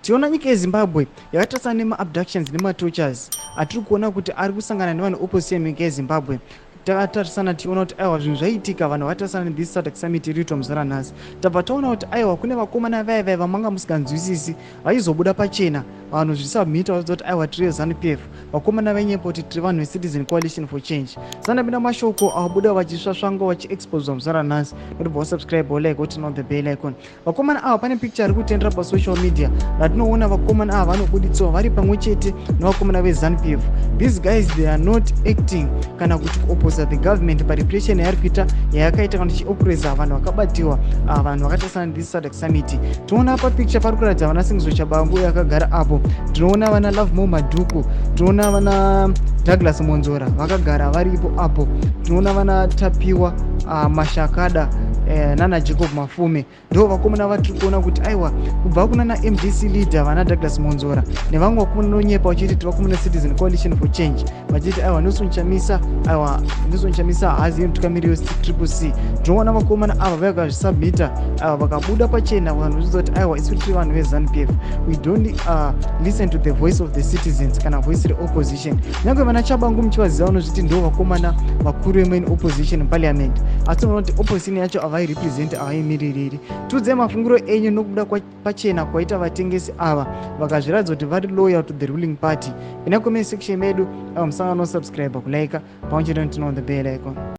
tiona nyika yeZimbabwe yakatasana nema-abductions nema-tortures atiri kuona kuti ari kusangana nevanhu opposition munyika yeZimbabwe. Takatarisana tiona kuti aiwa zvinhu zvaiitika vanhu vatarisana this SADC Summit iri kuitwa musi ranhasi. Tabva taona kuti aiwa kune vakomana vaya vamanga musinganzwisisi vaizobuda pachena vanhu zvisabmita vachidza kuti aiwa tiri veZANU-PF vakomana venyepo kuti tiri vanhu veCitizen Coalition for Change. Sandapinda mashoko avabuda vachisvasvanga vachiexposwa musi ranhasi. Notibva wasubscribe wolike woturn on the bell icon. Vakomana ava pane picture iri kutendera pasocial media ratinoona vakomana ava vanobuditswa vari pamwe chete nevakomana veZANU-PF. These guys they are not acting kana kuti kuoppose the government parepression yari kuita yayakaita kana chioppressa vanhu vakabatiwa vanhu vakatasana this SADC Summit. Tinoona pa picture pari kuratidza vana Singizo Chabangu yakagara apo. Tinoona vana Love Mo Maduku, tinoona vana Douglas Monzora vakagara varipo apo. Tinoona vana Tapiwa Mashakada nana Jacob Mafume. Ndo vakomana vatiri kuona kuti aiwa kubva kuna MDC leader vana Douglas Monzora nevamwe vakomana nonyepa vachiti vakomana Citizen Coalition for Change vachiti aiwa Nelson Chamisa Nelson Chamisa haziye mutungamiriri weCCC. Tinoona vakomana ava vakazvisubmita vakabuda pachena vanhu vachidza kuti aiwa isu tiri vanhu veZANU-PF, we don't listen to the voice of the citizens kana voice reopposition. Nyange vana Chabangu muchivaziva vanozviti ndo vakomana vakuru vemain opposition parliament, asi unoona kuti opposition yacho avairepresent avaimiririri. Tiudzei mafungiro enyu nokubuda pachena kwaita vatengesi ava vakazviratidza kuti vari loyal to the ruling party. Ina comment section medu musangano subscribe kulike pamwe chete turn on the bell icon.